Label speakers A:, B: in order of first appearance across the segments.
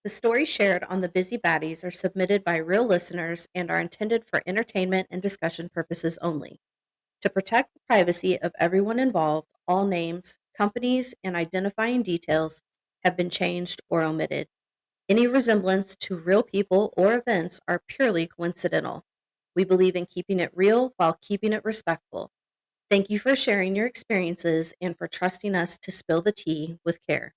A: The stories shared on the Busy Baddies are submitted by real listeners and are intended for entertainment and discussion purposes only. To protect the privacy of everyone involved, all names, companies, and identifying details have been changed or omitted. Any resemblance to real people or events are purely coincidental. We believe in keeping it real while keeping it respectful. Thank you for sharing your experiences and for trusting us to spill the tea with care.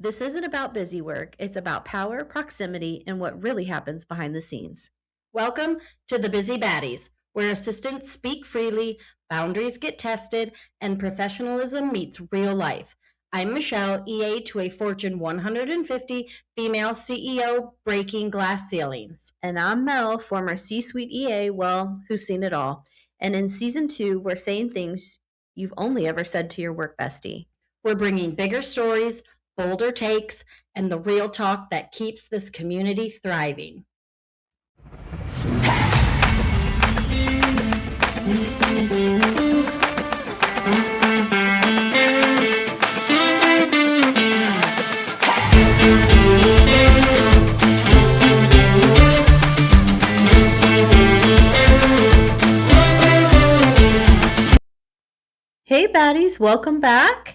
A: This isn't about busy work, it's about power, proximity, and what really happens behind the scenes.
B: Welcome to the Biz-y Baddies, where assistants speak freely, boundaries get tested, and professionalism meets real life. I'm Michelle, EA to a Fortune 150 female CEO breaking glass ceilings.
A: And I'm Mel, former C suite EA, well, who's seen it all. And in season 2, we're saying things you've only ever said to your work bestie.
B: We're bringing bigger stories, bolder takes, and the real talk that keeps this community thriving.
A: Hey, baddies, welcome back.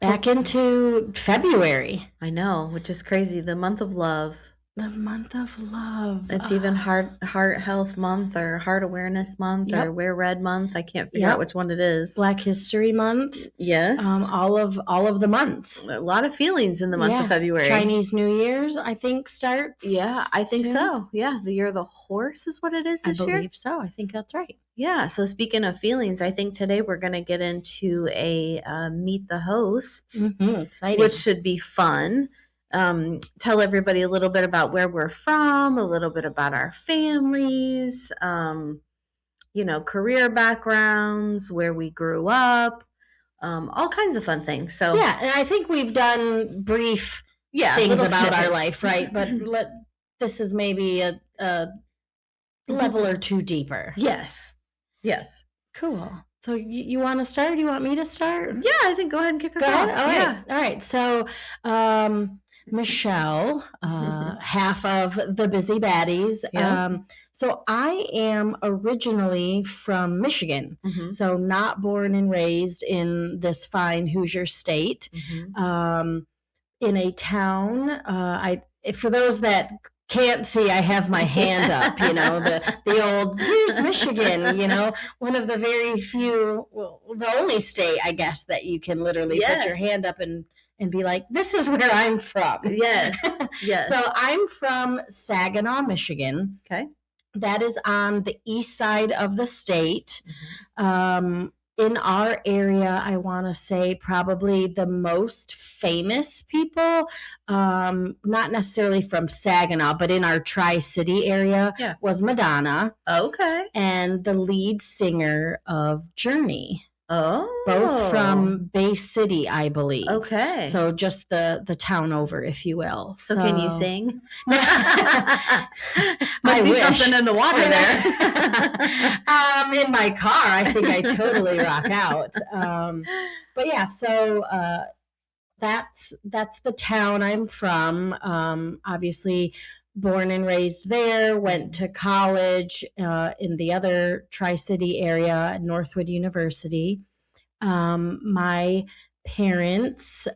B: Back into February.
A: I know, which is crazy. The month of love.
B: The month of love.
A: It's even heart health month or heart awareness month or wear red month. I can't figure out which one it is.
B: Black History Month.
A: Yes.
B: All of the months.
A: A lot of feelings in the month of February.
B: Chinese New Year's, I think, starts.
A: Yeah, I think so. Yeah, the year of the horse is what it is this year.
B: I believe so. I think that's right.
A: Yeah, so speaking of feelings, I think today we're going to get into a meet the hosts,
B: Exciting.
A: which should be fun. Tell everybody a little bit about where we're from, a little bit about our families, career backgrounds, where we grew up, all kinds of fun things. So
B: yeah, and I think we've done brief things about our life, right? But this is maybe a level or two deeper.
A: Yes.
B: Cool. So you want to start? You want me to start?
A: Yeah, I think go ahead and kick us off.
B: All right. All right. So Michelle, half of the Biz-y Baddies.
A: Yeah.
B: So I am originally from Michigan, so not born and raised in this fine Hoosier state. In a town, for those that can't see, I have my hand up, the old, here's Michigan, one of the very few, the only state, I guess, that you can literally put your hand up and be like, this is where I'm from.
A: Yes.
B: So I'm from Saginaw, Michigan.
A: Okay.
B: That is on the east side of the state. In our area, I want to say probably the most famous people, not necessarily from Saginaw, but in our Tri-City area, was Madonna.
A: Okay.
B: And the lead singer of Journey.
A: Oh.
B: Both from Bay City, I believe.
A: Okay.
B: So just the town over, if you will.
A: So can you sing?
B: Must
A: be something in the water there.
B: In my car, I think I totally rock out. But yeah, so that's the town I'm from. Obviously born and raised there, went to college in the other Tri-City area at Northwood University. My parents,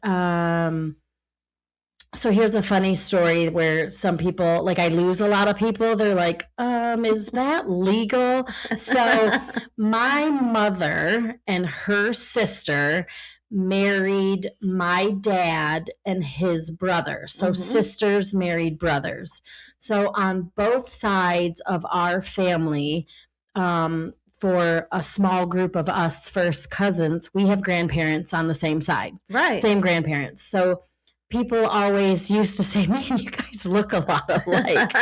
B: so here's a funny story where some people, like I lose a lot of people. They're like, is that legal? So my mother and her sister married my dad and his brother. So sisters married brothers. So on both sides of our family, for a small group of us first cousins, we have grandparents on the same side.
A: Right.
B: Same grandparents. So people always used to say, man, you guys look a lot alike.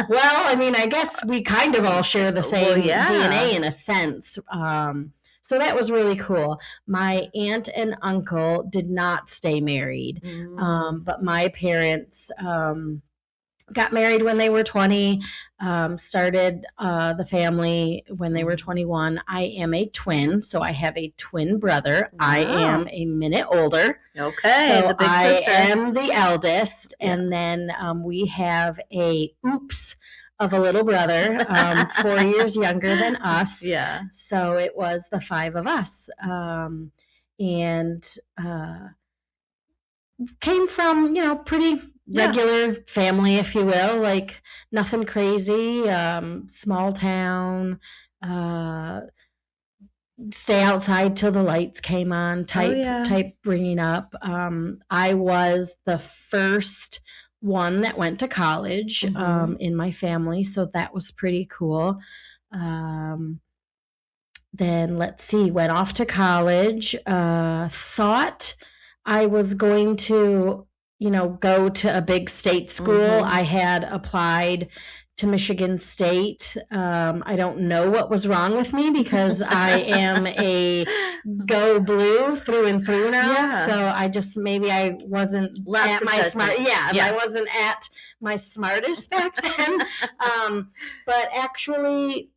B: Well, I mean, I guess we kind of all share the same DNA in a sense. So that was really cool. My aunt and uncle did not stay married, but my parents got married when they were 20, started the family when they were 21. I am a twin, so I have a twin brother. Wow. I am a minute older.
A: Okay,
B: so
A: the big
B: I
A: sister.
B: am the eldest, and then we have a oops of a little brother, 4 years younger than us.
A: Yeah.
B: So it was the 5 of us. And came from, pretty regular family, if you will, like nothing crazy, small town, stay outside till the lights came on type bringing up. I was the first one that went to college in my family, so that was pretty cool. Then let's see, went off to college, thought I was going to, go to a big state school. I had applied to Michigan State. I don't know what was wrong with me because I am a go blue through and through now. Yeah. So maybe I wasn't at my smart. I wasn't at my smartest back then. But actually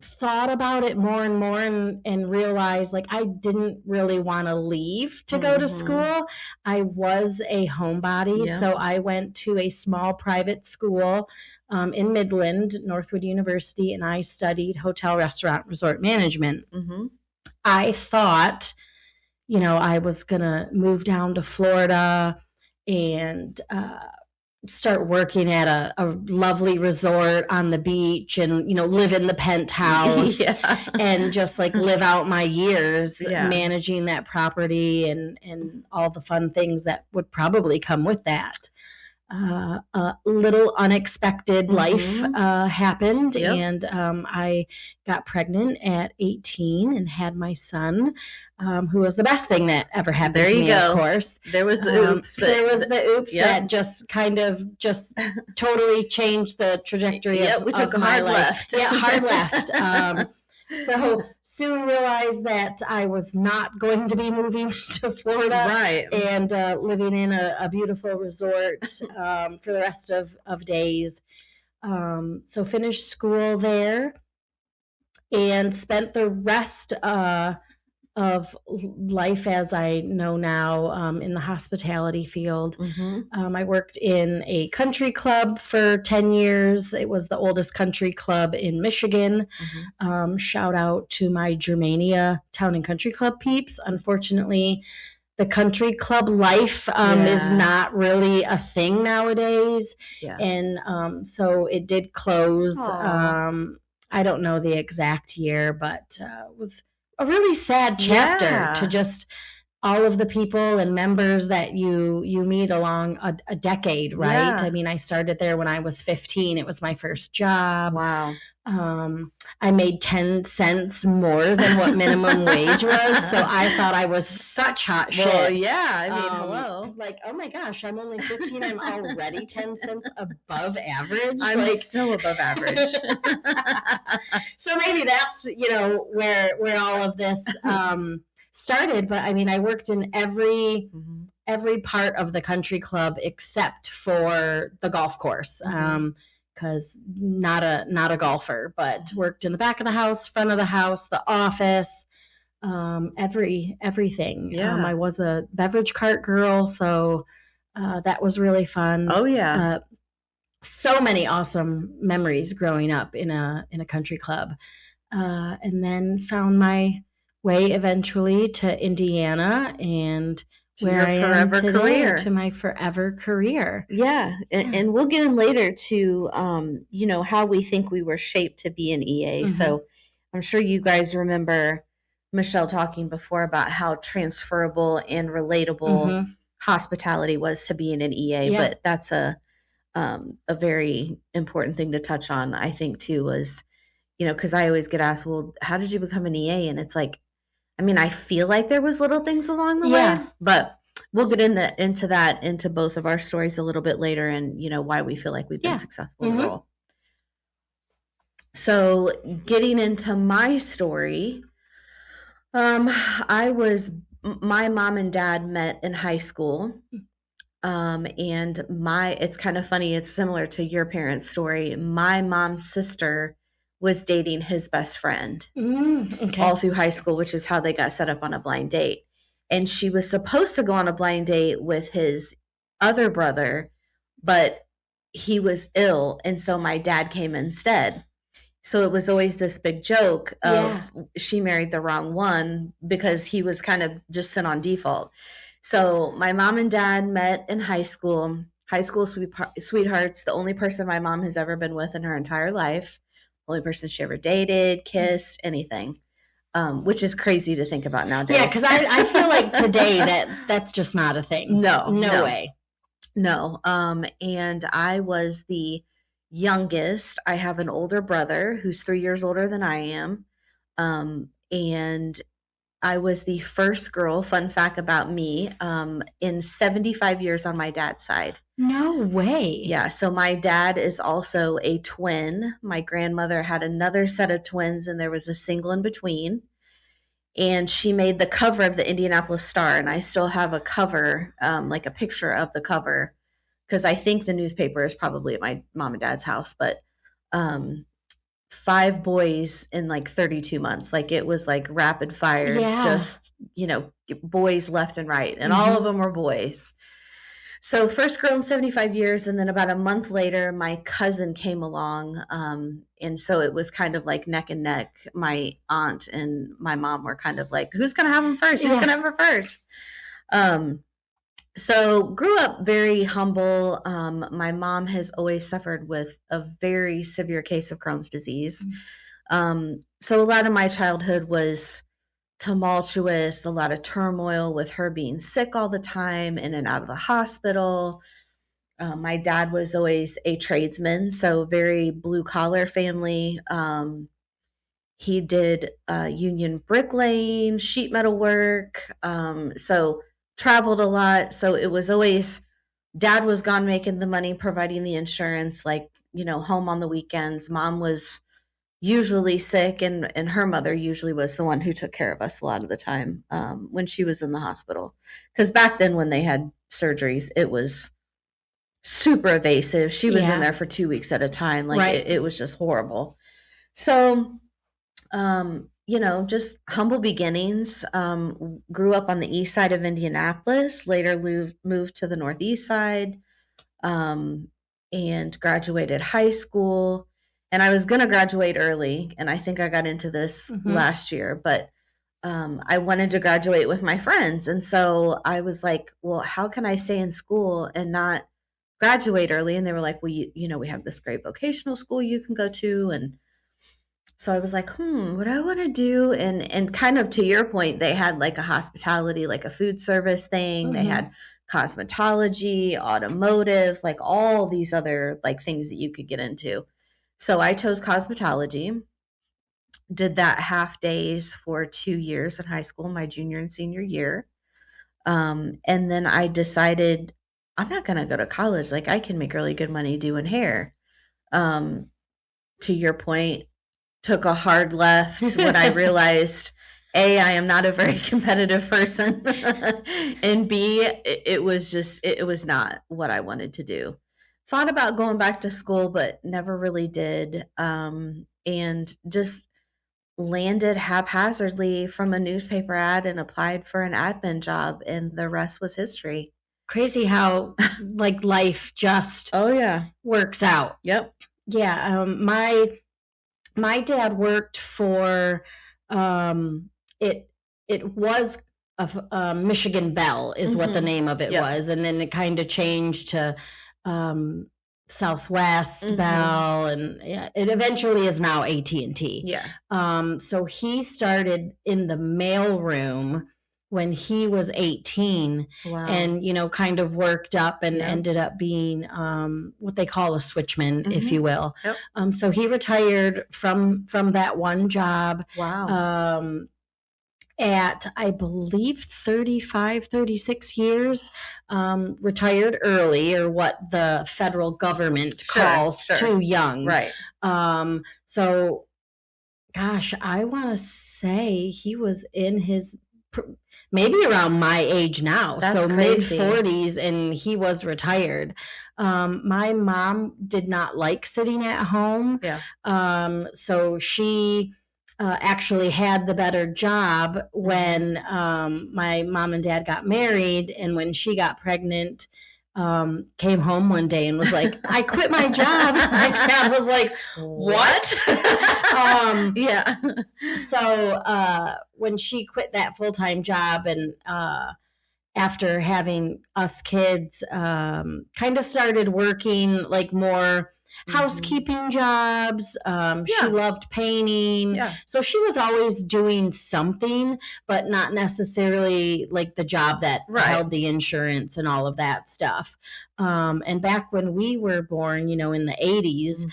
B: thought about it more and more and realized like I didn't really want to leave to go to school. I was a homebody, so I went to a small private school in Midland, Northwood University, and I studied hotel, restaurant, resort management. I thought, I was gonna move down to Florida and start working at a lovely resort on the beach and, live in the penthouse and just like live out my years managing that property and all the fun things that would probably come with that. A little unexpected life happened, and I got pregnant at 18 and had my son, who was the best thing that ever happened to me, of course.
A: There was the oops.
B: That just kind of totally changed the trajectory of
A: we took a hard left.
B: Hard left. So soon realized that I was not going to be moving to Florida, right? And living in a beautiful resort for the rest of days. So finished school there and spent the rest of life as I know now in the hospitality field. I worked in a country club for 10 years. It was the oldest country club in Michigan. Shout out to my Germania Town and Country Club peeps. Unfortunately, the country club life is not really a thing nowadays. And so it did close. I don't know the exact year, but it was a really sad chapter to just all of the people and members that you meet along a decade, right? Yeah. I mean, I started there when I was 15. It was my first job.
A: Wow.
B: I made 10 cents more than what minimum wage was. So I thought I was such hot shit.
A: Well, yeah. I mean, hello.
B: Like, oh my gosh, I'm only 15. I'm already 10 cents above average.
A: I'm so above average.
B: So maybe that's, where all of this started. But I mean, I worked in every part of the country club except for the golf course. Because not a golfer, but worked in the back of the house, front of the house, the office, everything. I was a beverage cart girl, so that was really fun.
A: Oh yeah.
B: So many awesome memories growing up in a country club, and then found my way eventually to Indiana and where I am today, to my forever career.
A: Yeah. And we'll get in later to, how we think we were shaped to be an EA. So I'm sure you guys remember Michelle talking before about how transferable and relatable hospitality was to being an EA. But that's a very important thing to touch on, I think, too, was, because I always get asked, well, how did you become an EA? And it's like, I mean, I feel like there was little things along the way, but we'll get into both of our stories a little bit later, and why we feel like we've been successful in the role. So getting into my story, my mom and dad met in high school. And it's kind of funny. It's similar to your parents' story. My mom's sister was dating his best friend
B: Okay.
A: all through high school, which is how they got set up on a blind date. And she was supposed to go on a blind date with his other brother, but he was ill. And so my dad came instead. So it was always this big joke
B: Yeah.
A: of she married the wrong one because he was kind of just sent on default. So my mom and dad met in high school sweethearts, the only person my mom has ever been with in her entire life, only person she ever dated, kissed, anything, which is crazy to think about
B: Yeah,
A: nowadays.
B: because I feel like today that's just not a thing. No way.
A: No. And I was the youngest. I have an older brother who's 3 years older than I am. And I was the first girl, fun fact about me, in 75 years on my dad's side.
B: No way.
A: Yeah, so my dad is also a twin. My grandmother had another set of twins, and there was a single in between. And she made the cover of the Indianapolis Star, and I still have a cover, like a picture of the cover, because I think the newspaper is probably at my mom and dad's house. But um, 5 boys in like 32 months. Like it was like rapid fire,
B: Yeah.
A: just, boys left and right. And all of them were boys. So first girl in 75 years. And then about a month later, my cousin came along. And so it was kind of like neck and neck. My aunt and my mom were kind of like, who's going to have him first? Who's going to have her first? So grew up very humble. My mom has always suffered with a very severe case of Crohn's disease. So a lot of my childhood was tumultuous, a lot of turmoil with her being sick all the time, in and out of the hospital. My dad was always a tradesman, so very blue collar family. He did union bricklaying, sheet metal work. So traveled a lot. So it was always dad was gone making the money, providing the insurance, like, home on the weekends. Mom was usually sick, and her mother usually was the one who took care of us a lot of the time when she was in the hospital. Because back then, when they had surgeries, it was super invasive. She was in there for 2 weeks at a time. Like
B: Right.
A: it was just horrible. So, just humble beginnings. Grew up on the east side of Indianapolis, later moved to the northeast side, and graduated high school. And I was going to graduate early, and I think I got into this last year, but I wanted to graduate with my friends. And so I was like, well, how can I stay in school and not graduate early? And they were like, well, we have this great vocational school you can go to. And so I was like, what do I want to do? And kind of to your point, they had like a hospitality, like a food service thing. They had cosmetology, automotive, like all these other like things that you could get into. So I chose cosmetology, did that half days for 2 years in high school, my junior and senior year. And then I decided I'm not going to go to college. Like I can make really good money doing hair. To your point, took a hard left when I realized A, I am not a very competitive person, and B, it was not what I wanted to do. Thought about going back to school, but never really did, and just landed haphazardly from a newspaper ad and applied for an admin job, and the rest was history.
B: Crazy how like life just works out.
A: Yep.
B: Yeah. My dad worked for it was a Michigan Bell is what the name of it was, and then it kind of changed to Southwest Bell, and it eventually is now AT&T.
A: Yeah.
B: So he started in the mailroom when he was 18.
A: Wow.
B: And kind of worked up and ended up being what they call a switchman, if you will.
A: Yep.
B: So he retired from that one job.
A: Wow.
B: At I believe 35, 36 years, retired early, or what the federal government calls too young.
A: Right.
B: So gosh, I want to say he was in his maybe around my age now.
A: That's
B: so
A: crazy.
B: mid-40s, and he was retired. My mom did not like sitting at home.
A: Yeah.
B: So she actually had the better job when my mom and dad got married, and when she got pregnant, came home one day and was like, I quit my job. My dad was like, what?
A: Yeah.
B: So when she quit that full-time job, and after having us kids, kind of started working like more housekeeping jobs. She loved painting.
A: Yeah.
B: So she was always doing something, but not necessarily like the job that held the insurance and all of that stuff. And back when we were born, in the 80s,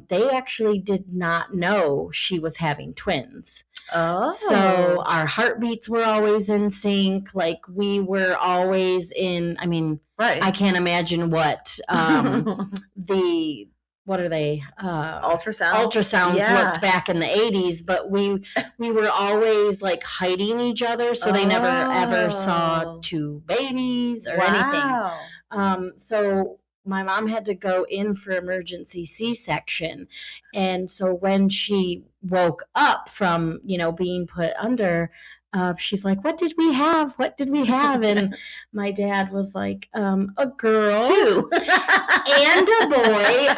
B: they actually did not know she was having twins.
A: Oh.
B: So our heartbeats were always in sync. Like we were always in, I can't imagine what what are they? Ultrasounds looked back in the 80s, but we were always like hiding each other. So they never ever saw two babies or anything. So my mom had to go in for emergency C-section. And so when she woke up from, being put under, she's like, what did we have? What did we have? And my dad was like, a girl.
A: Two.
B: And a boy.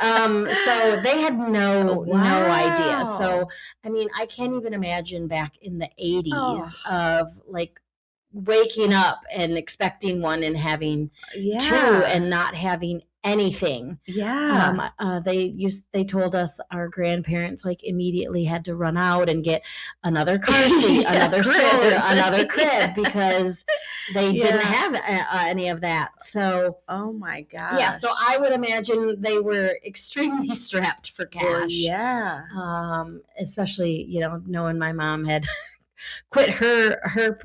B: So they had no idea. So, I can't even imagine back in the 80s of like waking up and expecting one and having two and not having anything. They told us our grandparents like immediately had to run out and get another car seat, another stroller, another crib because they didn't have any of that. So
A: oh my gosh.
B: So I would imagine they were extremely strapped for cash. Especially knowing my mom had quit her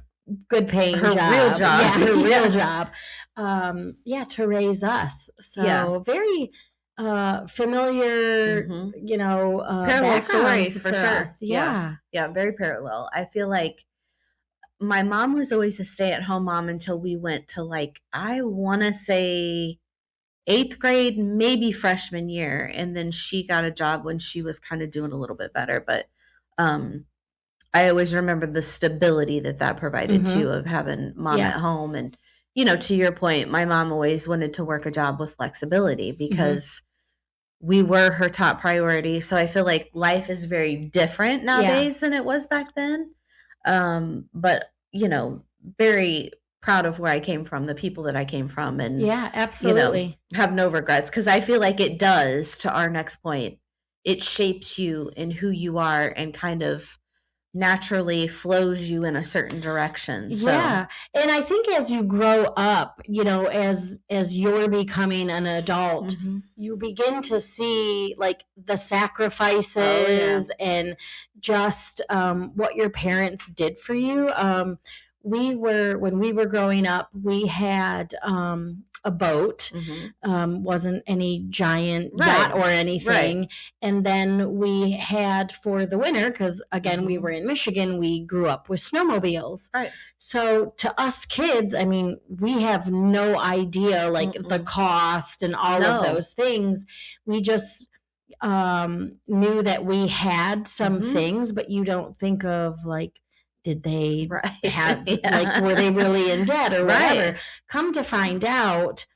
B: good paying job.
A: Real job.
B: Her real job. To raise us. So very familiar,
A: parallel stories for sure.
B: Us. Yeah,
A: very parallel. I feel like my mom was always a stay-at-home mom until we went to like, I want to say 8th grade, maybe freshman year. And then she got a job when she was kind of doing a little bit better. But I always remember the stability that provided too, of having mom at home. And, to your point, my mom always wanted to work a job with flexibility because we were her top priority. So I feel like life is very different nowadays than it was back then. But, very proud of where I came from, the people that I came from. And
B: absolutely.
A: Have no regrets, because I feel like it does, to our next point, it shapes you in who you are and kind of naturally flows you in a certain direction. So.
B: Yeah. And I think as you grow up, as you're becoming an adult, you begin to see like the sacrifices and just what your parents did for you. When we were growing up, we had a boat, wasn't any giant yacht or anything. And then we had, for the winter, because again, we were in Michigan, we grew up with snowmobiles. So to us kids, we have no idea like the cost and all of those things. We just knew that we had some things, but you don't think of like, did they have, like, were they really in debt or whatever? Come to find out,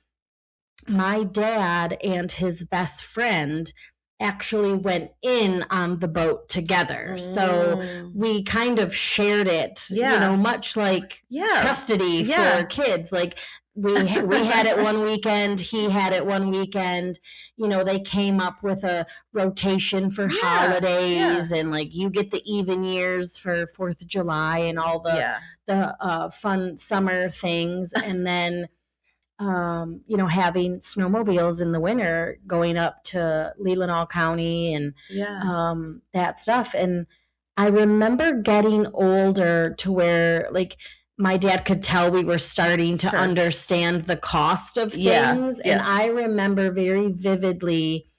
B: my dad and his best friend actually went in on the boat together. So we kind of shared it, much like custody for kids. Like we had it one weekend, he had it one weekend. They came up with a rotation for holidays, and like you get the even years for 4th of July and all the fun summer things. And then having snowmobiles in the winter, going up to Leelanau County and that stuff. And I remember getting older to where like my dad could tell we were starting to understand the cost of things. And I remember very vividly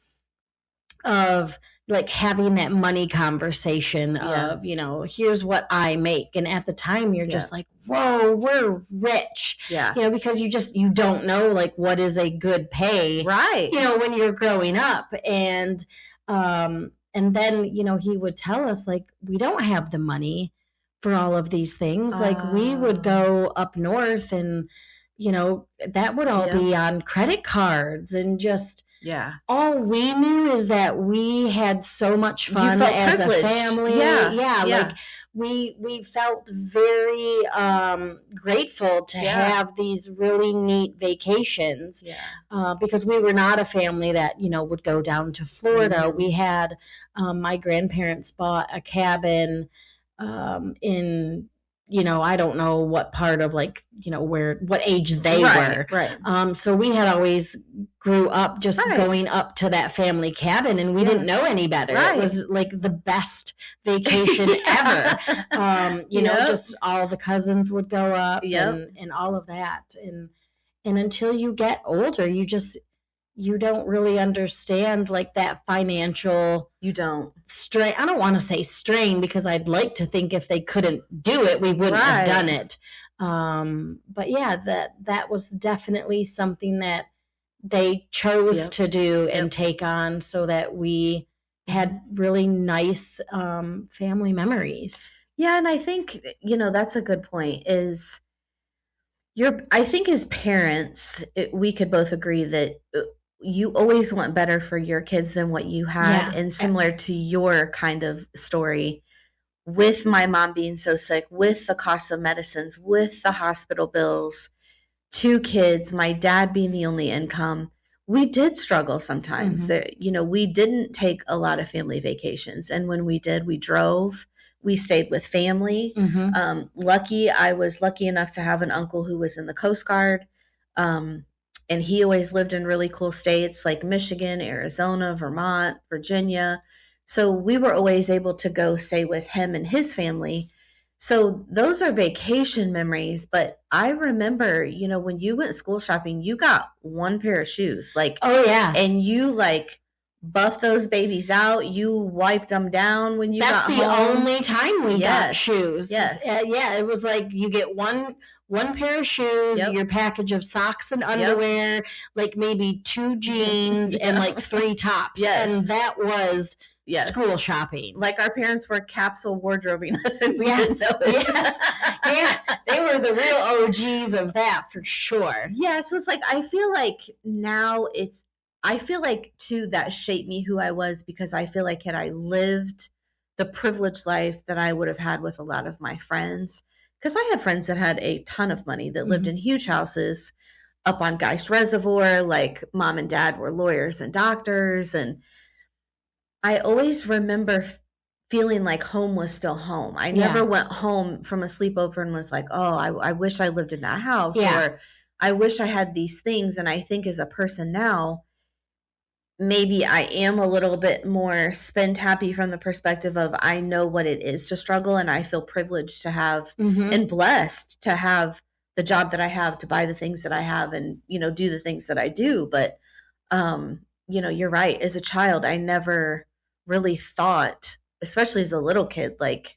B: of like having that money conversation
A: Yeah.
B: of, here's what I make. And at the time you're
A: Yeah.
B: just like, whoa, we're rich.
A: Yeah.
B: Because you don't know like what is a good pay.
A: Right.
B: When you're growing up. And then, he would tell us like, we don't have the money for all of these things. Like we would go up north and, that would all be on credit cards and just, all we knew is that we had so much fun as
A: privileged.
B: A family.
A: Yeah.
B: Like we felt very grateful to have these really neat vacations. Because we were not a family that would go down to Florida. We had my grandparents bought a cabin in I don't know what part of what age they were.
A: Right.
B: So we had always grew up just going up to that family cabin, and we didn't know any better. It was like the best vacation ever. Just all the cousins would go up and all of that. And until you get older, you don't really understand like that financial strain. I don't want to say strain, because I'd like to think if they couldn't do it, we wouldn't have done it. But yeah, that was definitely something that they chose to do and take on, so that we had really nice family memories.
A: Yeah, and I think that's a good point. I think as parents, we could both agree that you always want better for your kids than what you had. And similar to your kind of story, with my mom being so sick, with the cost of medicines, with the hospital bills, 2 kids, my dad being the only income, we did struggle sometimes. We didn't take a lot of family vacations. And when we did, we drove. We stayed with family. I was lucky enough to have an uncle who was in the Coast Guard. And he always lived in really cool states like Michigan, Arizona, Vermont, Virginia. So we were always able to go stay with him and his family. So those are vacation memories. But I remember, when you went school shopping, you got one pair of shoes. And you buffed those babies out. You wiped them down when you got home.
B: That's the only time we got shoes.
A: Yes.
B: It was like you get one pair of shoes, your package of socks and underwear, like maybe 2 jeans and like 3 tops. And that was school shopping.
A: Like our parents were capsule wardrobing us, and we didn't know it.
B: They were the real OGs of that for sure.
A: So it's like, I feel like now too, that shaped me who I was, because I feel like had I lived the privileged life that I would have had with a lot of my friends, because I had friends that had a ton of money that lived in huge houses up on Geist Reservoir. Like mom and dad were lawyers and doctors. And I always remember feeling like home was still home. I never went home from a sleepover and was like, oh, I wish I lived in that house, or I wish I had these things. And I think as a person now, maybe I am a little bit more spend happy from the perspective of I know what it is to struggle, and I feel privileged to have and blessed to have the job that I have, to buy the things that I have, and do the things that I do. But you're right. As a child, I never really thought, especially as a little kid, like,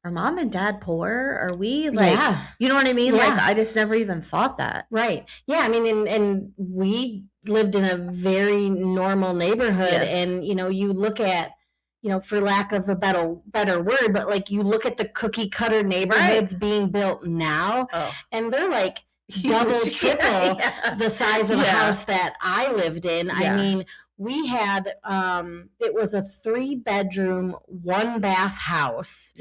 A: are mom and dad poor? Are we you know what I mean? Like, I just never even thought that.
B: Right. Yeah. I mean, and we lived in a very normal neighborhood, and, you look at, for lack of a better word, but like you look at the cookie cutter neighborhoods being built now, and they're like double, triple the size of a house that I lived in. I mean, we had, it was a 3-bedroom, 1-bath house.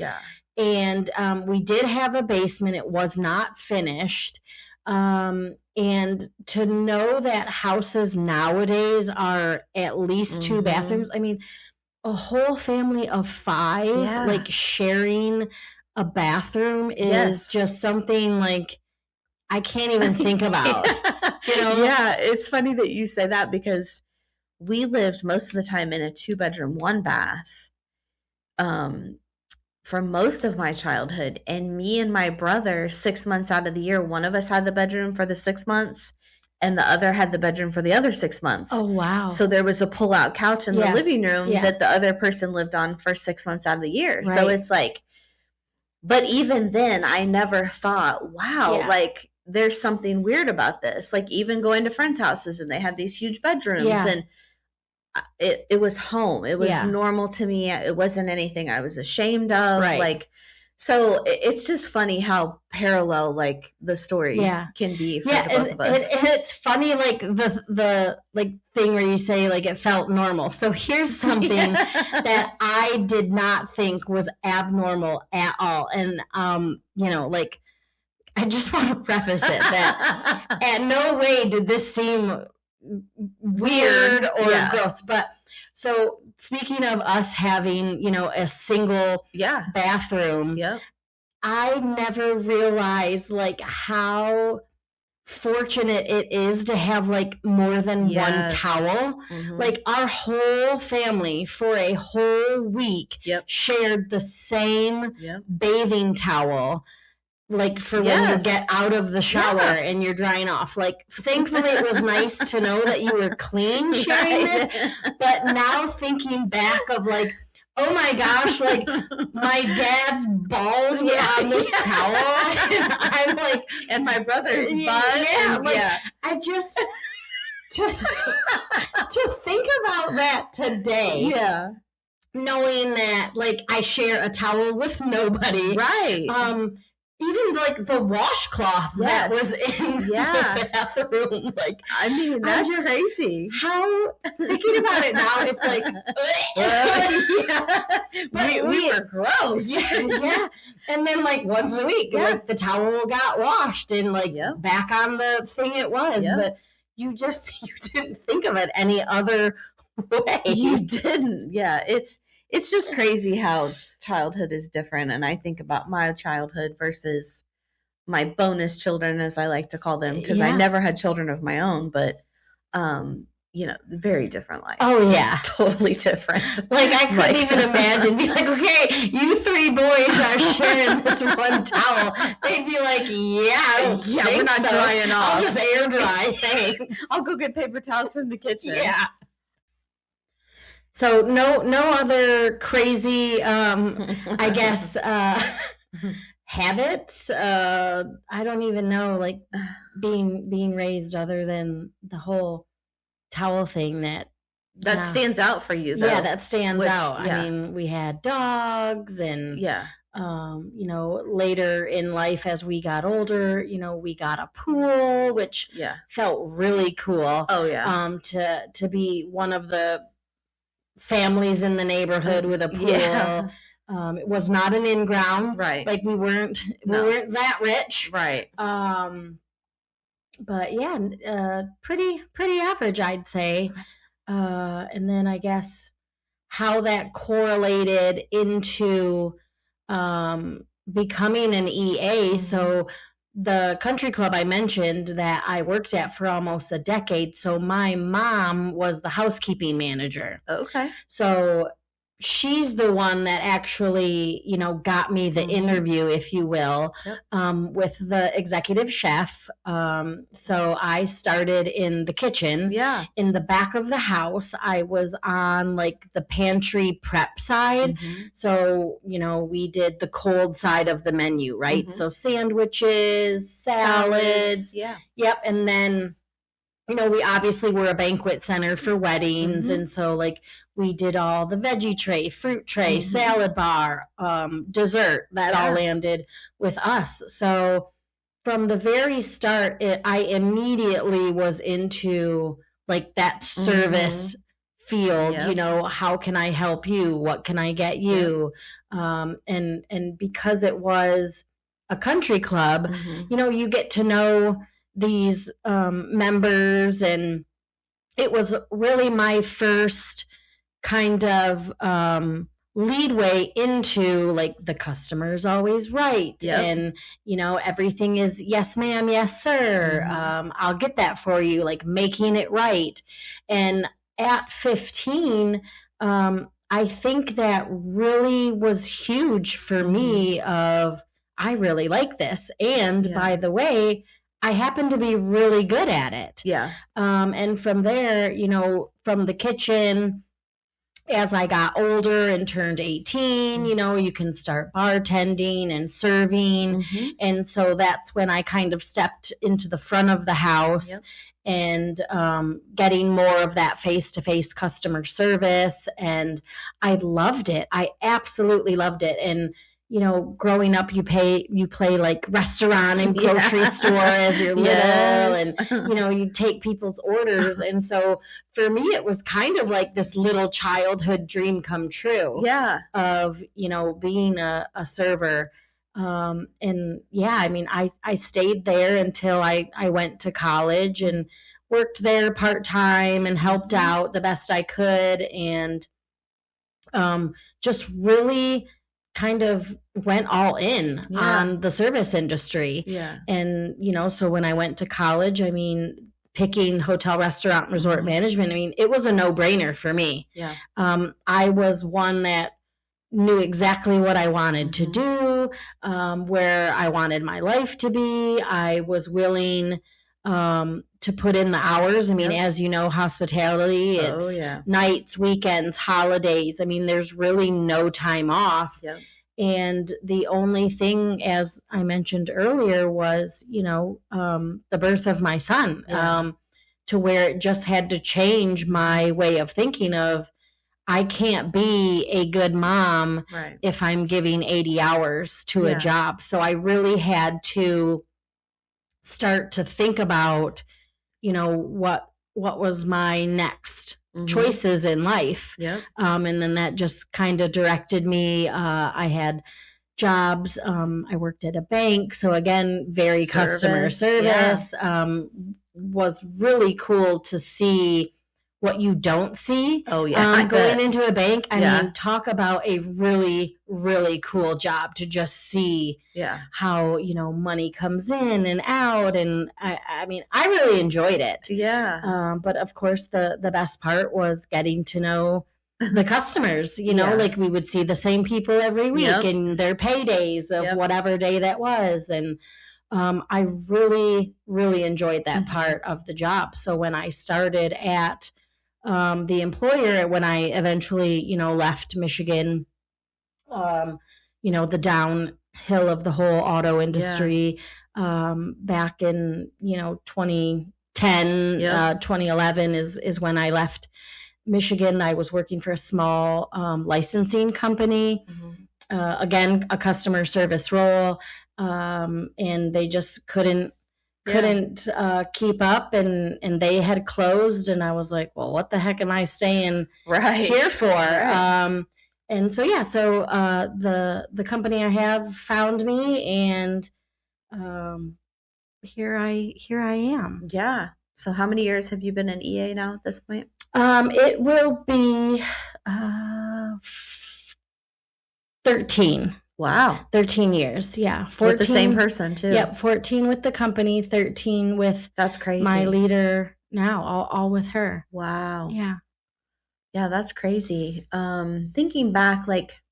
B: And we did have a basement. It was not finished. And to know that houses nowadays are at least 2 bathrooms, I mean, a whole family of 5, like sharing a bathroom is just something like I can't even think about.
A: It's funny that you say that, because we lived most of the time in a 2-bedroom, 1-bath. For most of my childhood, and me and my brother, 6 months out of the year, one of us had the bedroom for the 6 months, and the other had the bedroom for the other 6 months.
B: Oh, wow.
A: So there was a pull-out couch in the
B: Yeah.
A: living room
B: Yeah.
A: that the other person lived on for 6 months out of the year.
B: Right.
A: So it's like, but even then, I never thought, wow,
B: Yeah.
A: like there's something weird about this. Like even going to friends' houses and they had these huge bedrooms,
B: Yeah.
A: and it was home. It was
B: Yeah.
A: normal to me. It wasn't anything I was ashamed of.
B: Right.
A: Like, so it's just funny how parallel like the stories
B: Yeah.
A: can be for
B: Yeah,
A: the both of us.
B: and it's funny, like the like thing where you say like it felt normal. So here's something that I did not think was abnormal at all, and you know, like I just want to preface it that at no way did this seem weird or
A: Yeah.
B: gross. But so speaking of us having, you know, a single
A: Yeah.
B: bathroom,
A: Yep.
B: I never realized like how fortunate it is to have like more than one
A: Yes.
B: towel.
A: Mhm.
B: Like our whole family for a whole week
A: Yep.
B: shared the same
A: Yep.
B: bathing towel, like for when you
A: Yes.
B: get out of the shower
A: Yeah.
B: and you're drying off. Like thankfully it was nice to know that you were clean sharing this. But now thinking back of like, oh my gosh, like my dad's balls were on this towel. And I'm like,
A: and my brother's butt.
B: Yeah,
A: and,
B: like,
A: yeah.
B: I just to think about that today,
A: Yeah.
B: knowing that like I share a towel with nobody,
A: Right.
B: even like the washcloth that was in the bathroom, like
A: I mean, that's crazy.
B: how thinking about it now, it's like,
A: but we were gross.
B: Yeah. And then like once a week, like the towel got washed and like back on the thing it was. But you didn't think of it any other way.
A: You didn't. Yeah. It's just crazy how childhood is different. And I think about my childhood versus my bonus children, as I like to call them, because I never had children of my own, but, you know, very different life.
B: Oh, yeah.
A: Just totally different.
B: Like, I couldn't even imagine being like, okay, you 3 boys are sharing this one towel. They'd be like,
A: we're not drying off.
B: I'll just air dry. Thanks.
A: I'll go get paper towels from the kitchen.
B: Yeah. So no other crazy, I guess, habits. I don't even know, like being raised other than the whole towel thing that
A: stands out for you, though.
B: Yeah, that stands out. I mean, we had dogs and you know, later in life as we got older, you know, we got a pool, which felt really cool.
A: Oh yeah.
B: To be one of the families in the neighborhood with a pool. Yeah. It was not an in-ground. Right. Like we weren't that rich.
A: Right.
B: But yeah, pretty average, I'd say. And then I guess how that correlated into becoming an EA. Mm-hmm. So the country club I mentioned that I worked at for almost a decade. So my mom was the housekeeping manager.
A: Okay. So
B: she's the one that actually, you know, got me the interview, if you will, with the executive chef. So I started in the kitchen. Yeah. In the back of the house. I was on like the pantry prep side. Mm-hmm. So, you know, we did the cold side of the menu, right? Mm-hmm. So sandwiches, salads. Yeah. Yep. And then, you know, we obviously were a banquet center for weddings. Mm-hmm. And so like we did all the veggie tray, fruit tray, salad bar, dessert, that all landed with us. So from the very start, I immediately was into like that service field, you know, how can I help you? What can I get you? And because it was a country club, you know, you get to know these members, and it was really my first kind of leadway into like the customer's always right. And you know, everything is yes ma'am, yes sir, I'll get that for you, like making it right. And at 15, I think that really was huge for me of I really like this. And by the way, I happened to be really good at it.
A: Yeah.
B: And from there, from the kitchen, as I got older and turned 18, you can start bartending and serving.
A: Mm-hmm.
B: And so that's when I kind of stepped into the front of the house.
A: Yep.
B: And getting more of that face-to-face customer service. And I loved it. I absolutely loved it. And growing up, you play like restaurant and grocery store as you're little,
A: Yes.
B: and you take people's orders. And so for me, it was kind of like this little childhood dream come true.
A: Yeah.
B: Of being a server. And yeah, I mean, I stayed there until I went to college and worked there part-time and helped out the best I could, and just really kind of went all in on the service industry.
A: Yeah.
B: And, so when I went to college, I mean, picking hotel, restaurant, resort management, I mean, it was a no-brainer for me.
A: Yeah.
B: I was one that knew exactly what I wanted to do, where I wanted my life to be. I was willing to put in the hours. I mean, as you know, hospitality, it's nights, weekends, holidays. I mean, there's really no time off.
A: Yep.
B: And the only thing, as I mentioned earlier, was, the birth of my son, to where it just had to change my way of thinking of, I can't be a good mom if I'm giving 80 hours to a job. So I really had to start to think about, what was my next choices in life.
A: Yep.
B: And then that just kind of directed me. I had jobs. I worked at a bank. So again, very customer service. Was really cool to see what you don't see. Going into a bank. I mean, talk about a really, really cool job to just see how, money comes in and out. And I mean, I really enjoyed it.
A: Yeah.
B: But of course, the best part was getting to know the customers, like we would see the same people every week and their paydays of whatever day that was. And I really, really enjoyed that part of the job. So when I started at the employer, when I eventually, left Michigan, the downhill of the whole auto industry, back in, 2010, 2011 is when I left Michigan. I was working for a small licensing company, again, a customer service role, and they just couldn't keep up, and they had closed, and I was like, well, what the heck am I staying here for? And so the company I have found me, and here I am.
A: Yeah. So how many years have you been an EA now at this point?
B: It will be 13.
A: Wow.
B: 13 years. Yeah.
A: 14, with the same person too.
B: Yep. 14 with the company, 13 with
A: that's crazy.
B: My leader now, all with her.
A: Wow.
B: Yeah.
A: Yeah, that's crazy. Thinking back, like,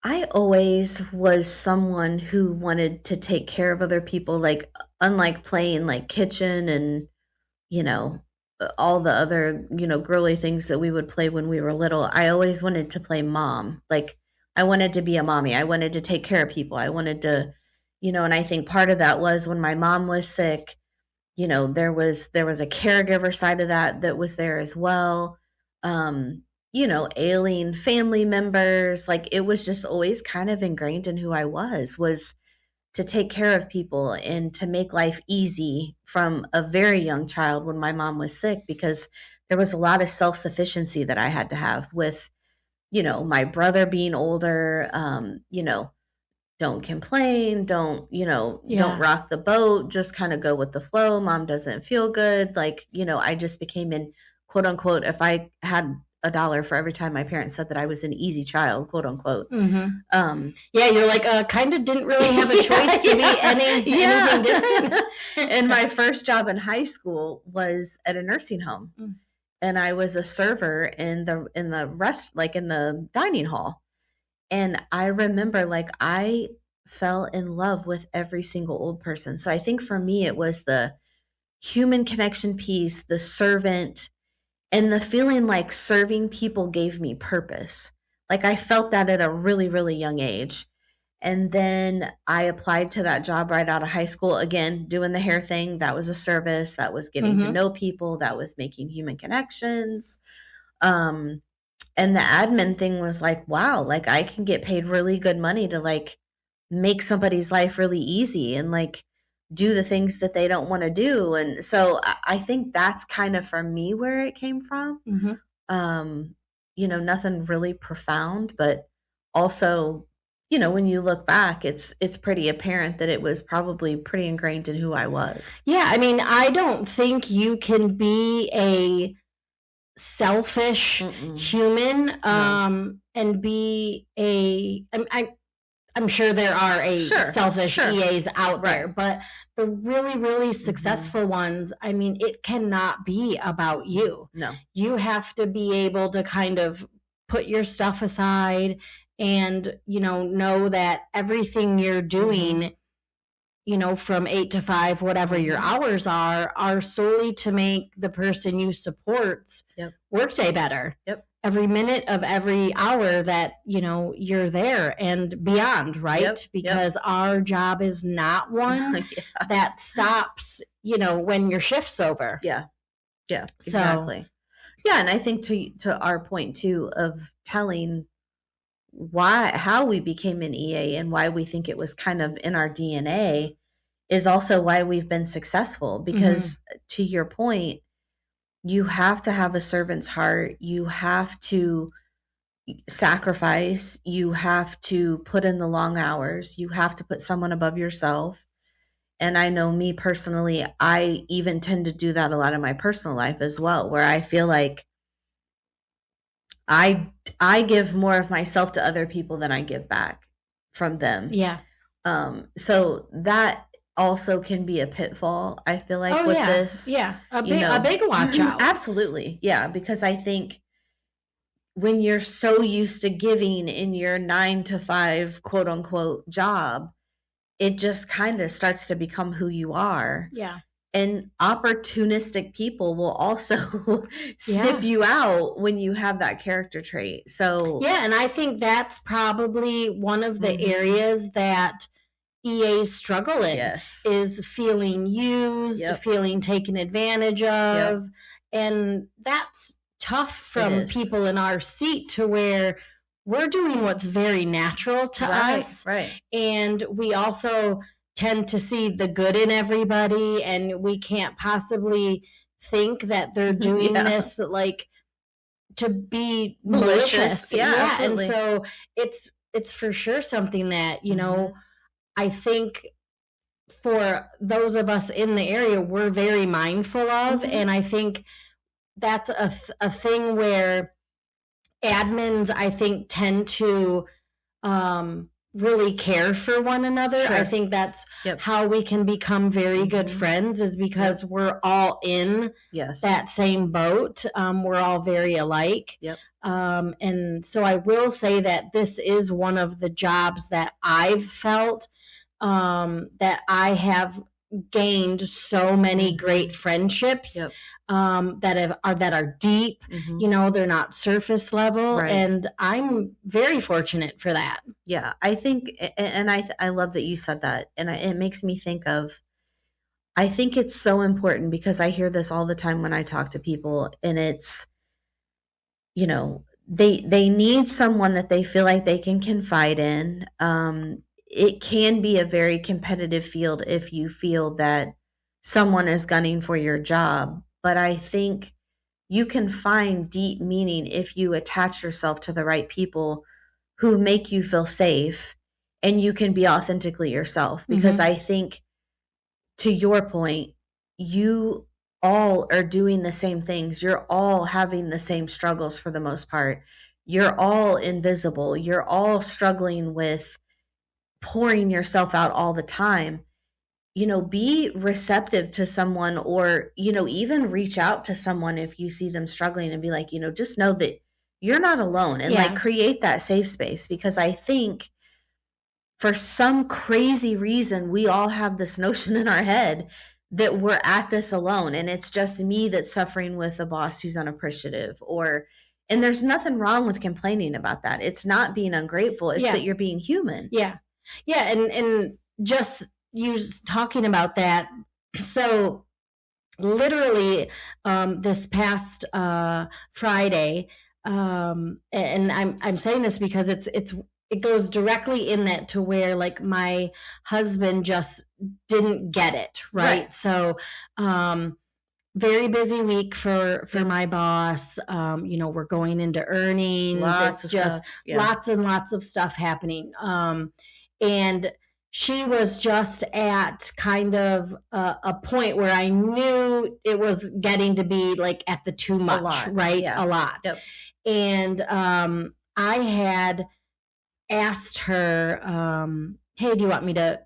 A: I always was someone who wanted to take care of other people, like, unlike playing like kitchen and, all the other, girly things that we would play when we were little. I always wanted to play mom. Like, I wanted to be a mommy. I wanted to take care of people. I wanted to, and I think part of that was when my mom was sick, there was a caregiver side of that was there as well. Ailing family members, like it was just always kind of ingrained in who I was to take care of people and to make life easy from a very young child when my mom was sick, because there was a lot of self-sufficiency that I had to have with, my brother being older, don't complain, don't rock the boat, just kind of go with the flow. Mom doesn't feel good. Like, I just became in quote unquote, if I had $1 for every time my parents said that I was an easy child, quote unquote.
B: You're like, kind of didn't really have a choice to be anything different.
A: And my first job in high school was at a nursing home. And I was a server in the dining hall. And I remember, like, I fell in love with every single old person. So I think for me, it was the human connection piece, the servant, and the feeling like serving people gave me purpose. Like I felt that at a really, really young age. And then I applied to that job right out of high school. Again, doing the hair thing. That was a service. That was getting to
B: Mm-hmm.
A: know people. That was making human connections. Um, and the admin thing was like, wow, like I can get paid really good money to like make somebody's life really easy and like do the things that they don't want to do. And so I think that's kind of for me where it came from.
B: Mm-hmm.
A: Um, nothing really profound, but also, when you look back, it's pretty apparent that it was probably pretty ingrained in who I was.
B: Yeah, I mean, I don't think you can be a selfish
A: Mm-mm.
B: human
A: No.
B: and be I'm sure there are selfish
A: Sure.
B: EAs out
A: Right.
B: there, but the really, really successful ones, I mean, it cannot be about you.
A: No.
B: You have to be able to kind of put your stuff aside and, know that everything you're doing, from 8 to 5, whatever your hours are solely to make the person you support's
A: Yep.
B: workday better.
A: Yep.
B: Every minute of every hour that, you're there and beyond, right?
A: Yep.
B: Because our job is not one that stops, when your shift's over.
A: Yeah. Yeah, exactly. So, yeah, and I think to our point too of telling how we became an EA and why we think it was kind of in our DNA is also why we've been successful because to your point, you have to have a servant's heart. You have to sacrifice. You have to put in the long hours. You have to put someone above yourself. And I know me personally, I even tend to do that a lot in my personal life as well, where I feel like I give more of myself to other people than I give back from them.
B: Yeah.
A: So that also can be a pitfall, I feel like, with this.
B: Yeah. A big watch out.
A: Absolutely. Yeah. Because I think when you're so used to giving in your 9 to 5, quote unquote, job, it just kind of starts to become who you are.
B: Yeah.
A: And opportunistic people will also sniff you out when you have that character trait. So
B: yeah, and I think that's probably one of the areas that EAs struggle in is feeling used, feeling taken advantage of. And that's tough from people in our seat to where we're doing what's very natural to us.
A: Right.
B: And we also tend to see the good in everybody, and we can't possibly think that they're doing this like to be malicious.
A: Yeah, absolutely.
B: And so it's for sure something that, I think for those of us in the area, we're very mindful of. And I think that's a thing where admins, I think, tend to really care for one another. I think that's how we can become very good friends is because we're all in that same boat. We're all very alike. And so I will say that this is one of the jobs that I've felt that I have gained so many great friendships that are deep. They're not surface level, and I'm very fortunate for that.
A: Yeah, I think, and I love that you said that, and it makes me think of. I think it's so important because I hear this all the time when I talk to people, and it's, they need someone that they feel like they can confide in. It can be a very competitive field if you feel that someone is gunning for your job. But I think you can find deep meaning if you attach yourself to the right people who make you feel safe and you can be authentically yourself. Because I think, to your point, you all are doing the same things. You're all having the same struggles for the most part. You're all invisible. You're all struggling with pouring yourself out all the time. Be receptive to someone or, even reach out to someone if you see them struggling and be like, just know that you're not alone and like create that safe space because I think for some crazy reason, we all have this notion in our head that we're at this alone and it's just me that's suffering with a boss who's unappreciative and there's nothing wrong with complaining about that. It's not being ungrateful. It's that you're being human.
B: Yeah. Yeah. And just you talking about that. So literally, this past, Friday, and I'm saying this because it goes directly in that to where like my husband just didn't get it. Right. So, very busy week for my boss. We're going into earnings.
A: Lots
B: it's
A: of
B: just
A: stuff. Yeah.
B: lots and lots of stuff happening. And she was just at kind of a point where I knew it was getting to be like at the too much, right?
A: Yeah.
B: A lot.
A: Yep.
B: And I had asked her, hey, do you want me to,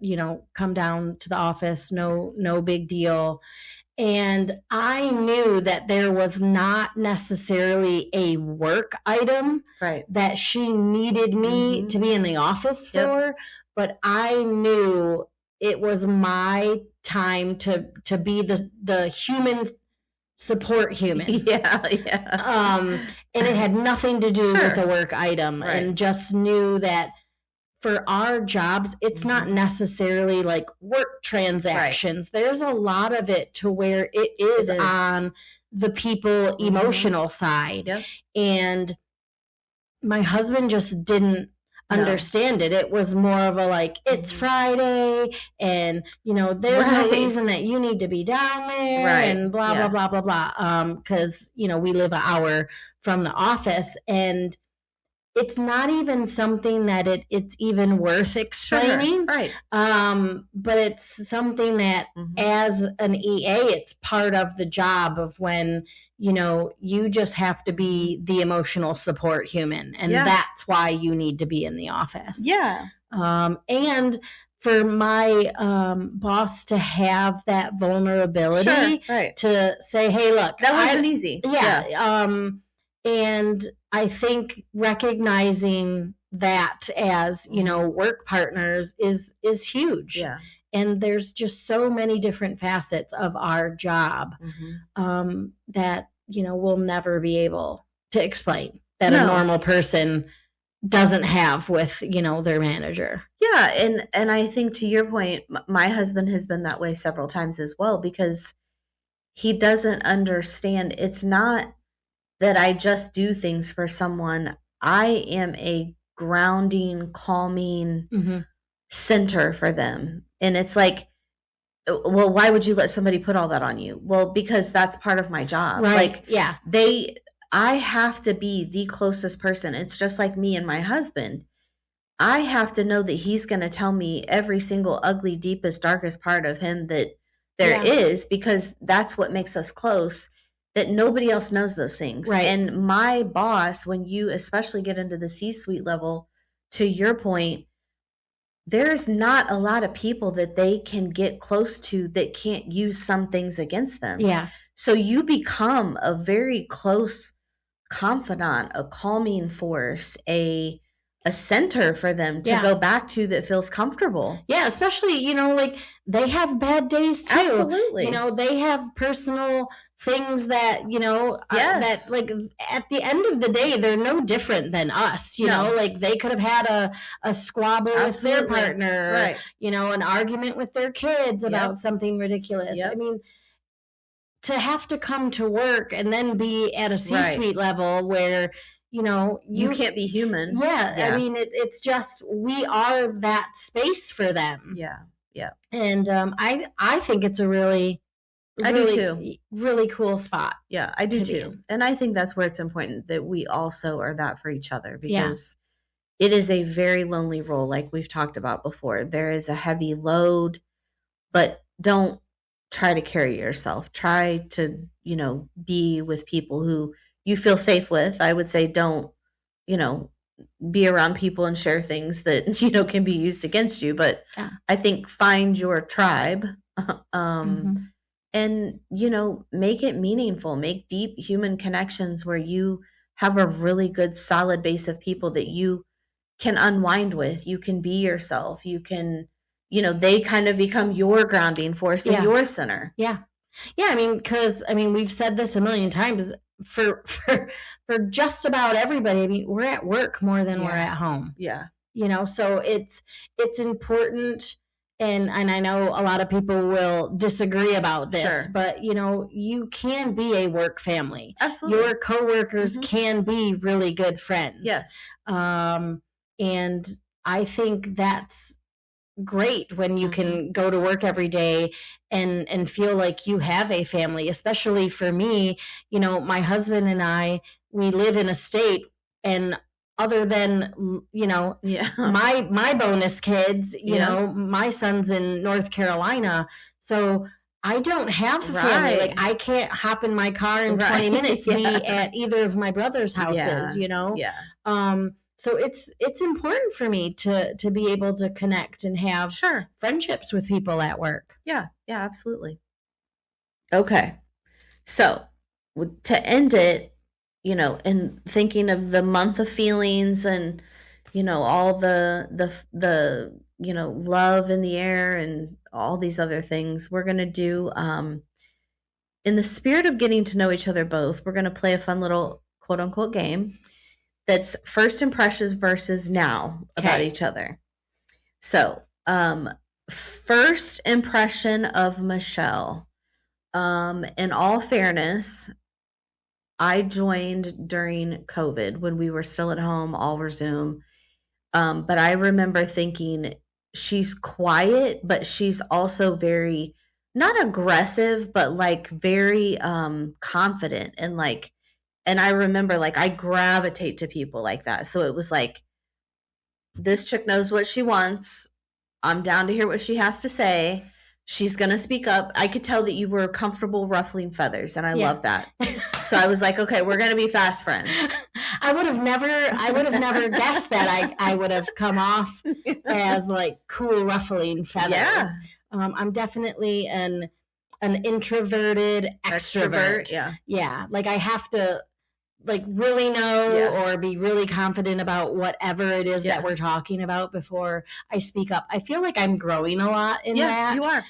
B: come down to the office? No big deal. And I knew that there was not necessarily a work item that she needed me to be in the office for, but I knew it was my time to be the human support human.
A: Yeah.
B: And it had nothing to do with a work item, and just knew that for our jobs, it's not necessarily like work transactions. There's a lot of it to where it is on the people emotional side.
A: Yep.
B: And my husband just didn't understand it. It was more of a like, it's Friday and, there's no reason that you need to be down there and blah, blah, blah, blah, blah. Because, we live an hour from the office, and it's not even something that it's even worth explaining. But it's something that as an EA, it's part of the job of when, you just have to be the emotional support human. And that's why you need to be in the office.
A: Yeah.
B: And for my boss to have that vulnerability to say, hey, look.
A: That wasn't easy.
B: Yeah. And I think recognizing that as, work partners is huge.
A: Yeah.
B: And there's just so many different facets of our job that, we'll never be able to explain that a normal person doesn't have with, their manager.
A: Yeah. And I think to your point, my husband has been that way several times as well, because he doesn't understand. It's not that I just do things for someone. I am a grounding, calming center for them. And it's like, well, why would you let somebody put all that on you? Well, because that's part of my job.
B: Right. Yeah.
A: I have to be the closest person. It's just like me and my husband. I have to know that he's going to tell me every single ugly, deepest, darkest part of him that there is, because that's what makes us close. That nobody else knows those things.
B: Right.
A: And my boss, when you especially get into the C-suite level, to your point, there's not a lot of people that they can get close to that can't use some things against them.
B: Yeah.
A: So you become a very close confidant, a calming force, a center for them to go back to that feels comfortable.
B: Yeah, especially, like they have bad days too.
A: Absolutely.
B: They have personal things that, that like at the end of the day, they're no different than us, like they could have had a squabble with their partner, or, an argument with their kids about something ridiculous. I mean, to have to come to work and then be at a C-suite level where, you
A: can't be human.
B: Yeah. I mean, it's just, we are that space for them.
A: Yeah. Yeah.
B: And I think it's a really,
A: I do too.
B: Really cool spot.
A: Yeah, I do too. And I think that's where it's important that we also are that for each other, because it is a very lonely role, like we've talked about before. There is a heavy load, but don't try to carry yourself. Try to, be with people who you feel safe with. I would say don't, be around people and share things that, can be used against you. But I think find your tribe and, make it meaningful. Make deep human connections where you have a really good solid base of people that you can unwind with. You can be yourself. You can, they kind of become your grounding force and your center.
B: Yeah. Yeah, I mean, because we've said this a million times for just about everybody. I mean, we're at work more than we're at home.
A: Yeah.
B: So it's important, and I know a lot of people will disagree about this, but you can be a work family.
A: Absolutely.
B: Your coworkers can be really good friends.
A: Yes.
B: And I think that's great when you can go to work every day and feel like you have a family. Especially for me, my husband and I, we live in a state, and other than my bonus kids, my son's in North Carolina, so I don't have a family. Like, I can't hop in my car in 20 minutes be at either of my brother's houses. So it's important for me to be able to connect and have friendships with people at work.
A: Yeah, absolutely. Okay. So to end it, and thinking of the month of feelings and, all the love in the air and all these other things, we're going to do, in the spirit of getting to know each other both, we're going to play a fun little quote unquote game. That's first impressions versus now about each other. So, first impression of Michelle. In all fairness, I joined during COVID when we were still at home, all were Zoom. But I remember thinking, she's quiet, but she's also very, not aggressive, but like very confident and I remember I gravitate to people like that. So it was like, this chick knows what she wants. I'm down to hear what she has to say. She's going to speak up. I could tell that you were comfortable ruffling feathers, and I love that. So I was like, okay, we're going to be fast friends.
B: I would have never guessed that I would have come off as like cool ruffling feathers. Yeah. I'm definitely an introverted extrovert.
A: Yeah.
B: Yeah. Like, I have to really know or be really confident about whatever it is that we're talking about before I speak up. I feel like I'm growing a lot in that.
A: You are.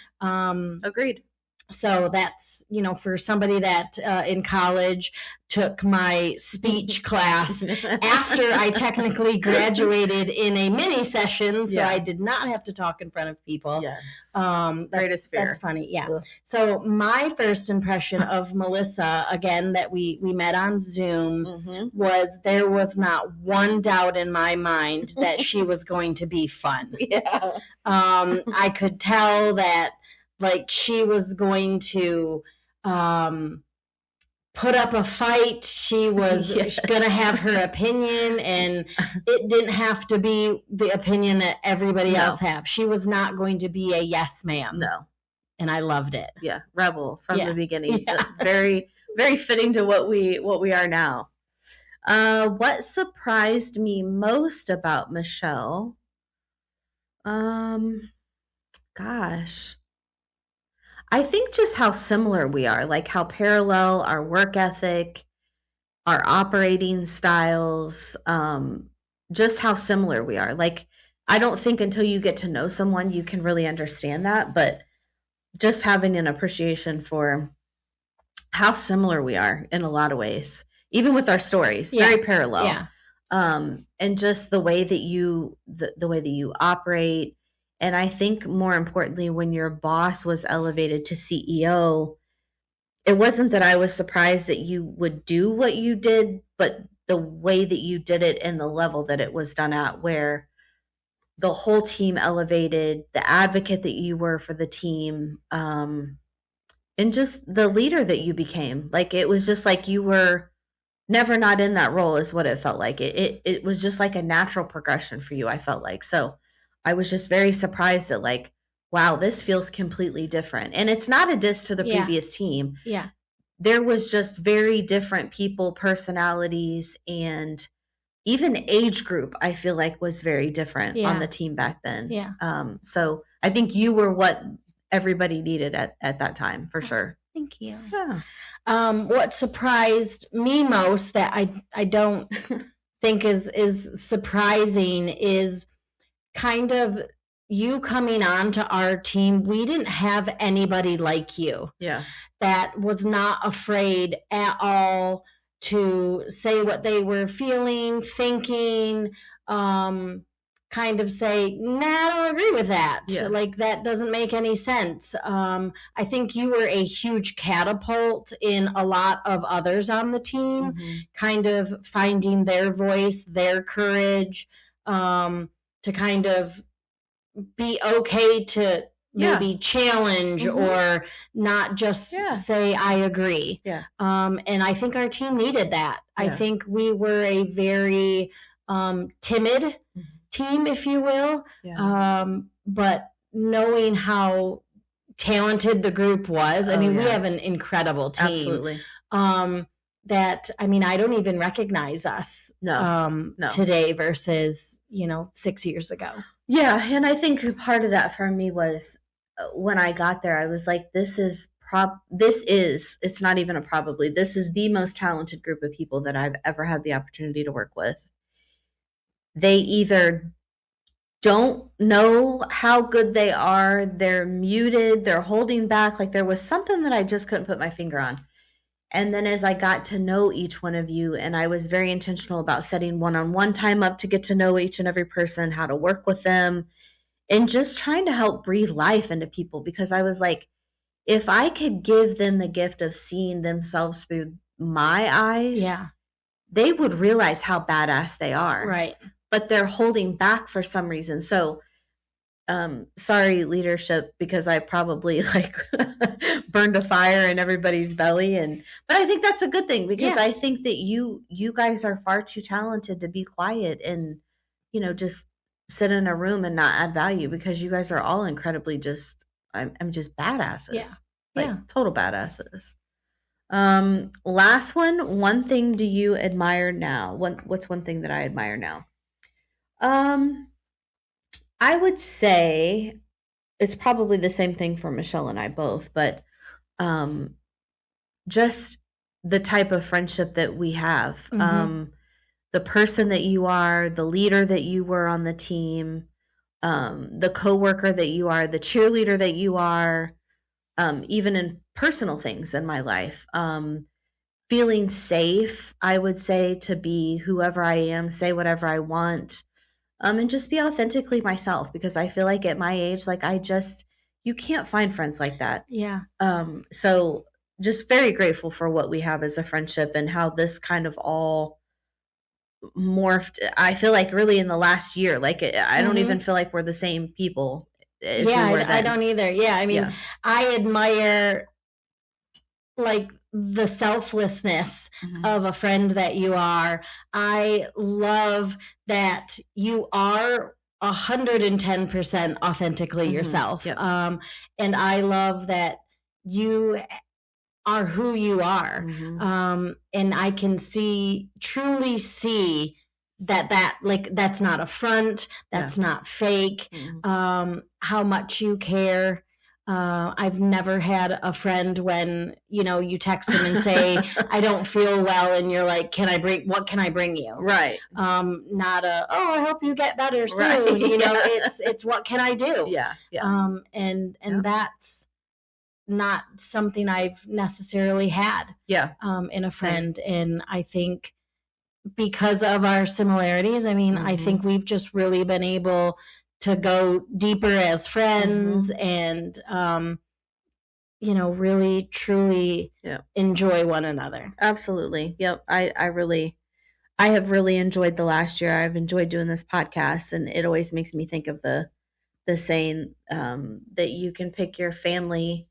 A: Agreed.
B: So that's, for somebody that in college took my speech class after I technically graduated in a mini session, so I did not have to talk in front of people.
A: Yes.
B: Greatest fear. That's funny. Yeah. Ugh. So my first impression of Melissa, again, that we met on Zoom, was there was not one doubt in my mind that she was going to be fun.
A: Yeah.
B: I could tell that she was going to put up a fight. She was going to have her opinion, and it didn't have to be the opinion that everybody else have. She was not going to be a yes ma'am.
A: No.
B: And I loved it.
A: Yeah. Rebel from the beginning. Yeah. Very, very fitting to what we are now. What surprised me most about Michelle? Gosh. I think just how similar we are, like how parallel our work ethic, our operating styles, just how similar we are. Like, I don't think until you get to know someone, you can really understand that, but just having an appreciation for how similar we are in a lot of ways, even with our stories, very parallel.
B: Yeah.
A: And just the way that the way that you operate. And I think more importantly, when your boss was elevated to CEO, it wasn't that I was surprised that you would do what you did, but the way that you did it and the level that it was done at, where the whole team elevated, the advocate that you were for the team, and just the leader that you became. Like, it was just like you were never not in that role is what it felt like. It was just like a natural progression for you, I felt like. So I was just very surprised at wow, this feels completely different. And it's not a diss to the previous team.
B: Yeah.
A: There was just very different people, personalities, and even age group, I feel like was very different on the team back then.
B: Yeah.
A: So I think you were what everybody needed at that time, for sure.
B: Thank you.
A: Yeah.
B: What surprised me most that I don't think is surprising is kind of you coming on to our team. We didn't have anybody like you.
A: Yeah.
B: That was not afraid at all to say what they were feeling, thinking, kind of say, nah, I don't agree with that.
A: Yeah.
B: Like, that doesn't make any sense. I think you were a huge catapult in a lot of others on the team, kind of finding their voice, their courage, to kind of be okay to maybe challenge or not just say I agree.
A: Yeah.
B: And I think our team needed that. I think we were a very timid team, if you will. But knowing how talented the group was, I mean, we have an incredible team.
A: Absolutely.
B: That, I mean, I don't even recognize us today versus, 6 years ago.
A: Yeah. And I think part of that for me was when I got there, I was like, it's not even a probably, this is the most talented group of people that I've ever had the opportunity to work with. They either don't know how good they are, they're muted, they're holding back. Like there was something that I just couldn't put my finger on. And then as I got to know each one of you, and I was very intentional about setting one-on-one time up to get to know each and every person, how to work with them, and just trying to help breathe life into people, because I was like, if I could give them the gift of seeing themselves through my eyes, they would realize how badass they are.
B: Right.
A: But they're holding back for some reason. So sorry, leadership, because I probably burned a fire in everybody's belly. But I think that's a good thing, because I think that you guys are far too talented to be quiet and, just sit in a room and not add value, because you guys are all incredibly I'm just badasses. Total badasses. Last one thing do you admire now? What's one thing that I admire now? I would say it's probably the same thing for Michelle and I both, but just the type of friendship that we have. The person that you are, the leader that you were on the team, the coworker that you are, the cheerleader that you are, even in personal things in my life. Feeling safe, I would say, to be whoever I am, say whatever I want. And just be authentically myself, because I feel like at my age, you can't find friends like that.
B: Yeah.
A: So just very grateful for what we have as a friendship and how this kind of all morphed. I feel like really in the last year, I don't even feel like we're the same people as we were then.
B: I don't either. Yeah. I mean, I admire the selflessness of a friend that you are. I love that you are 110% authentically yourself.
A: Yep.
B: And I love that you are who you are. And I can truly see that's not a front, that's not fake, how much you care. I've never had a friend when, you text them and say, I don't feel well. And you're like, what can I bring you?
A: Right.
B: Not I hope you get better soon.
A: Right.
B: It's what can I do?
A: Yeah.
B: And that's not something I've necessarily had. In a friend. Same. And I think because of our similarities, I mean, I think we've just really been able to go deeper as friends and, really truly enjoy one another.
A: Absolutely. Yep. I have really enjoyed the last year. I've enjoyed doing this podcast, and it always makes me think of the saying that you can pick your family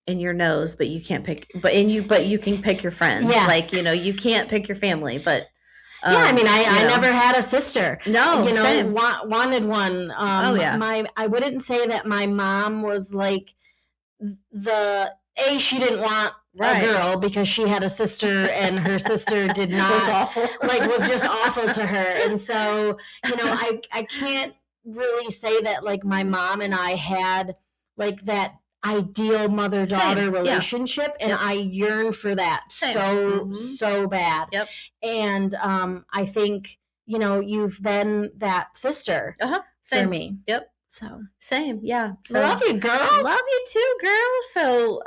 A: in your nose, but you can't pick, but you can pick your friends.
B: Yeah.
A: You can't pick your family, but
B: I mean, I never had a sister.
A: No, same.
B: Wanted one. I wouldn't say that my mom was she didn't want a girl because she had a sister, and her sister did not.
A: Was awful.
B: Was just awful to her. And so, I can't really say that my mom and I had that ideal mother-daughter relationship, and I yearn for that so bad.
A: Yep.
B: And I think you've been that sister for
A: Same.
B: me.
A: Yep.
B: So
A: same. Yeah. So
B: love you, girl.
A: love you too, girl. So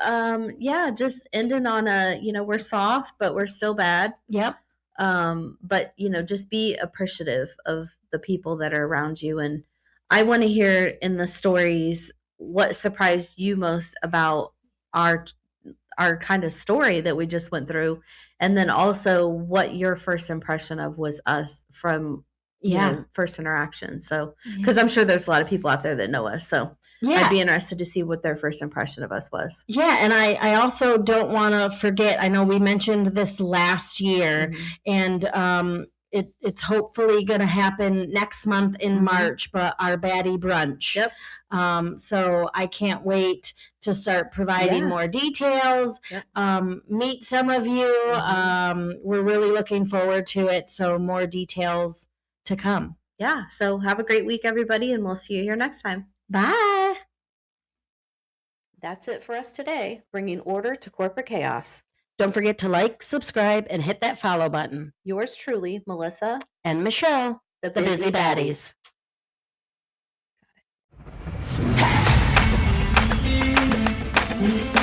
A: yeah, just ending on a, we're soft, but we're still bad.
B: Yep.
A: But just be appreciative of the people that are around you. And I want to hear in the stories what surprised you most about our kind of story that we just went through, and then also what your first impression of was us from first interaction. So because I'm sure there's a lot of people out there that know us, so I'd be interested to see what their first impression of us was.
B: And I also don't want to forget, I know we mentioned this last year, and it's hopefully going to happen next month in March, but our baddie brunch.
A: Yep.
B: So I can't wait to start providing more details, meet some of you. We're really looking forward to it. So more details to come.
A: Yeah. So have a great week, everybody, and we'll see you here next time.
B: Bye.
A: That's it for us today, bringing order to corporate chaos.
B: Don't forget to like, subscribe, and hit that follow button.
A: Yours truly, Melissa
B: and Michelle, the Biz-y Baddies. Got it.